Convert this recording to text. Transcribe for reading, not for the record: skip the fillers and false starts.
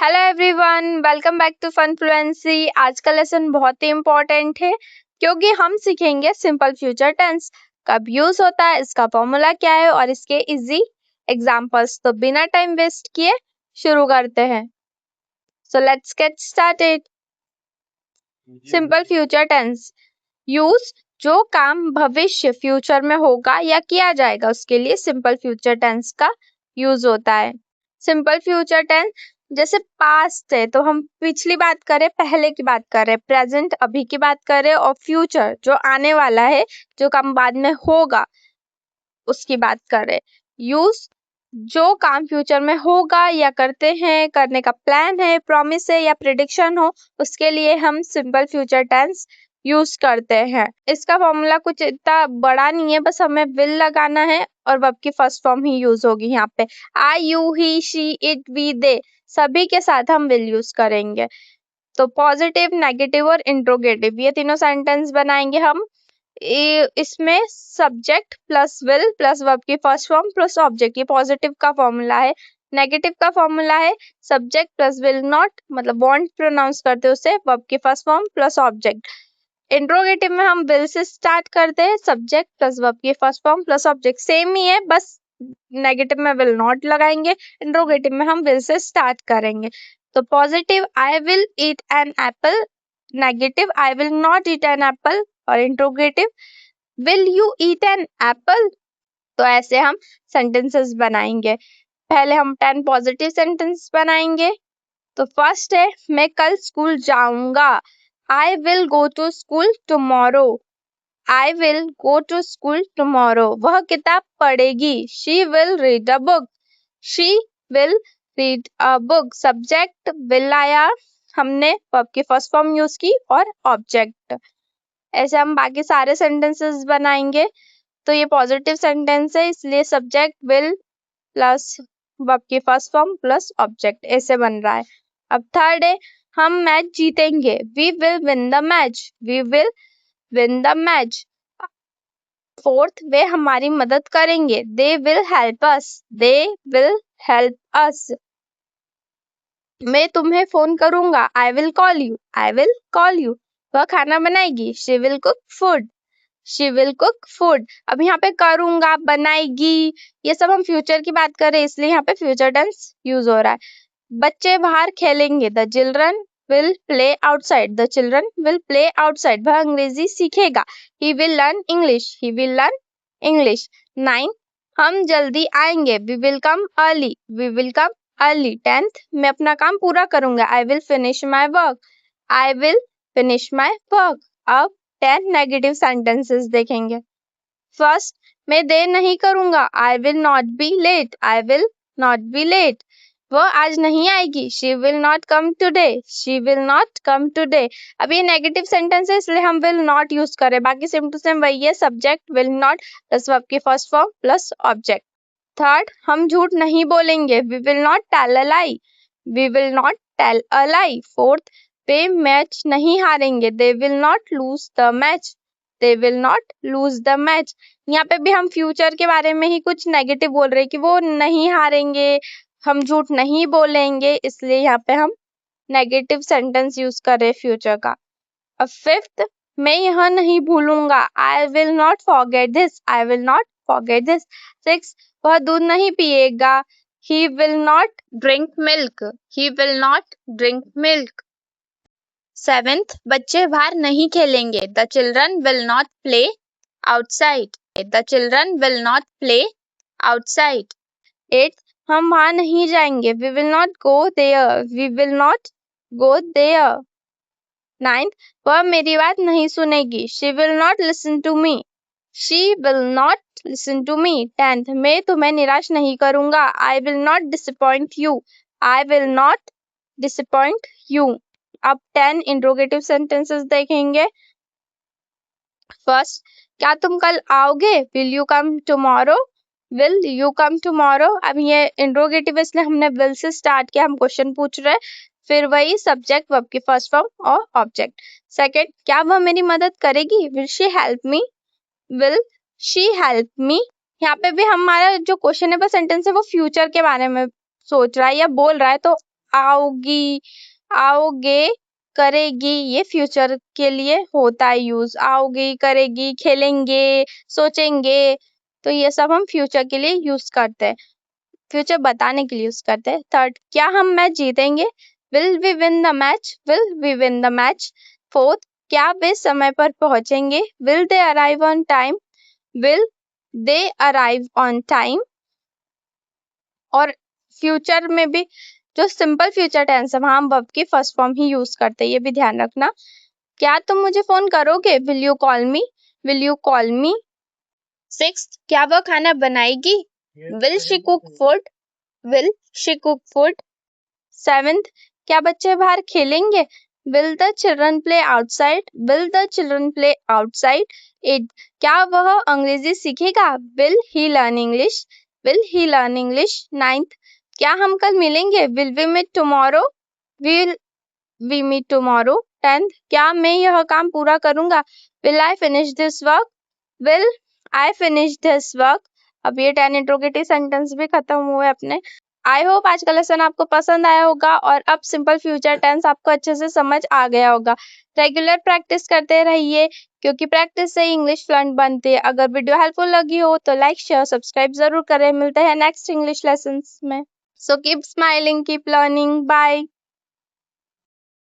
Hello everyone, welcome back to fun fluency. आज का lesson बहुत ही इम्पोर्टेंट है क्योंकि हम सीखेंगे सिंपल फ्यूचर टेंस कब यूज होता है, इसका फॉर्मूला क्या है और इसके इजी एग्जांपल्स। तो बिना टाइम वेस्ट किए शुरू करते हैं। So let's get started. Simple future tense use जो काम भविष्य फ्यूचर में होगा या किया जाएगा उसके लिए सिंपल फ्यूचर टेंस का यूज होता है। सिंपल फ्यूचर टेंस जैसे पास्ट है तो हम पिछली बात करें, पहले की बात करें, प्रेजेंट अभी की बात करें, और फ्यूचर जो आने वाला है, जो काम बाद में होगा उसकी बात करें। यूज जो काम फ्यूचर में होगा या करते हैं, करने का प्लान है, प्रॉमिस है या प्रिडिक्शन हो, उसके लिए हम सिंपल फ्यूचर टेंस यूज करते हैं। इसका फॉर्मूला कुछ इतना बड़ा नहीं है, बस हमें विल लगाना है और वर्ब की फर्स्ट फॉर्म ही यूज होगी। यहाँ पे I, you, he, she, it, we, they सभी के साथ हम विल यूज करेंगे। तो पॉजिटिव, नेगेटिव और इंट्रोगेटिव ये तीनों सेंटेंस बनाएंगे हम। इसमें subject plus will plus verb की फर्स्ट फॉर्म प्लस ऑब्जेक्ट, ये पॉजिटिव का फॉर्मूला है। नेगेटिव का फॉर्मूला है सब्जेक्ट प्लस विल नॉट, मतलब वॉन्ट प्रोनाउंस करते उसे, वर्ब की first form plus object. Interrogative में हम विल से स्टार्ट करते हैं, सब्जेक्ट प्लस वर्ब की first form plus object, same ही है, बस नेगेटिव में विल नॉट लगाएंगे, इंट्रोगेटिव में हम विल से स्टार्ट करेंगे। तो positive I will eat an apple, negative I will not eat an apple, और interrogative will you eat an apple. तो ऐसे हम सेंटेंसेस बनाएंगे। पहले हम 10 पॉजिटिव सेंटेंस बनाएंगे। तो फर्स्ट है मैं कल स्कूल जाऊंगा, I will go to school tomorrow. I will go to school tomorrow. वह किताब पढ़ेगी, she will read a book. She will read a book. Subject will आया, हमने वर्ब की फर्स्ट फॉर्म यूज की, और ऑब्जेक्ट। ऐसे हम बाकी सारे सेंटेंसेस बनाएंगे। तो ये पॉजिटिव सेंटेंस है, इसलिए सब्जेक्ट विल प्लस वर्ब की फर्स्ट फॉर्म प्लस ऑब्जेक्ट ऐसे बन रहा है। अब थर्ड है हम मैच जीतेंगे, we will win the match. We will win the match. Fourth वे हमारी मदद करेंगे, they will help us. They will help us. मैं तुम्हें फोन करूंगा, I will call you. I will call you. वह खाना बनाएगी, she will cook food. She will cook food. अब यहाँ पे करूंगा, बनाएगी, ये सब हम फ्यूचर की बात कर रहे हैं, इसलिए यहाँ पे फ्यूचर टेंस यूज हो रहा है। बच्चे बाहर खेलेंगे, the children will play outside. The children will play outside. वह अंग्रेजी सीखेगा, he will learn English. He will learn English. 9 हम जल्दी आएंगे, we will come early. We will come early. 10th मैं अपना काम पूरा करूंगा, I will finish my work. I will finish my work. अब 10 नेगेटिव सेंटेंसेस देखेंगे। फर्स्ट मैं देर नहीं करूंगा, I will not be late. I will not be late. वह आज नहीं आएगी, she will not come today. She will not come today. अब ये नेगेटिव सेंटेंस है, इसलिए हम विल नॉट यूज करें, बाकी सेम टू सेम वही है, subject will not plus verb की first form plus object. Third हम झूठ नहीं बोलेंगे, we will not tell a lie. We will not tell a lie. Fourth वे मैच नहीं हारेंगे, they will not lose the match. They will not lose the match. यहाँ पे भी हम फ्यूचर के बारे में ही कुछ नेगेटिव बोल रहे हैं कि वो नहीं हारेंगे, हम झूठ नहीं बोलेंगे, इसलिए यहाँ पे हम नेगेटिव सेंटेंस यूज कर रहे हैं फ्यूचर का। अब फिफ्थ मैं यह नहीं भूलूंगा, I will not forget this. I will not forget this. Six वह दूध नहीं पिएगा, he will not drink milk. He will not drink milk. Seventh बच्चे बाहर नहीं खेलेंगे, the children will not play outside. The children will not play outside. Eight हम वहां नहीं जाएंगे, we will not go there. We will not go there. 9th वह मेरी बात नहीं सुनेगी, she will not listen to me. She will not listen to me. 10th मैं तुम्हें निराश नहीं करूंगा, I will not disappoint you. I will not disappoint you. अब 10 इंट्रोगेटिव सेंटेंसेस देखेंगे। फर्स्ट क्या तुम कल आओगे, will you come tomorrow. Will you come tomorrow. अब ये इंट्रोगेटिव इसलिए हमने विल से स्टार्ट किया, हम क्वेश्चन पूछ रहे हैं, फिर वही सब्जेक्ट वर्ब की फर्स्ट फॉर्म और ऑब्जेक्ट। सेकंड क्या वह मेरी मदद करेगी, will she help me. Will she help me. यहाँ पे भी हमारा जो क्वेश्चन है सेंटेंस है वो फ्यूचर के बारे में सोच रहा है या बोल रहा है, तो आओगी, आओगे, करेगी, ये फ्यूचर के लिए होता है यूज। आओगी, करेगी, खेलेंगे, सोचेंगे, तो ये सब हम फ्यूचर के लिए यूज करते हैं, फ्यूचर बताने के लिए यूज करते हैं। थर्ड, क्या हम मैच जीतेंगे, will we win the match, will we win the match. Fourth, क्या वे समय पर पहुंचेंगे, will they arrive on time, will they arrive on time. और फ्यूचर में भी जो सिंपल फ्यूचर टेंस है वहां हम वर्ब की फर्स्ट फॉर्म ही यूज करते हैं, ये भी ध्यान रखना। क्या तुम मुझे फोन करोगे, will you call me, will you call me. Sixth, क्या वह खाना बनाएगी, will she cook food, will she cook food. Seventh, क्या बच्चे बाहर खेलेंगे, will the children play outside, will the children play outside. Eight, क्या वह अंग्रेजी सीखेगा, will he learn English, will he learn English. Ninth, क्या हम कल मिलेंगे, will we meet tomorrow, will we meet tomorrow. Tenth, क्या मैं यह काम पूरा करूंगा, will I finish this work, will I finish this work. अब ये 10 इंट्रोगेटिव सेंटेंस भी खत्म हुए अपने। आई होप आज का लेसन आपको पसंद आया होगा और अब सिंपल फ्यूचर टेंस आपको अच्छे से समझ आ गया होगा। रेगुलर प्रैक्टिस करते रहिए क्योंकि प्रैक्टिस से इंग्लिश फ्लुएंट बनती है। अगर वीडियो हेल्पफुल लगी हो तो लाइक शेयर सब्सक्राइब जरूर करें। मिलते हैं नेक्स्ट इंग्लिश लेसन में। So keep smiling, keep learning, bye.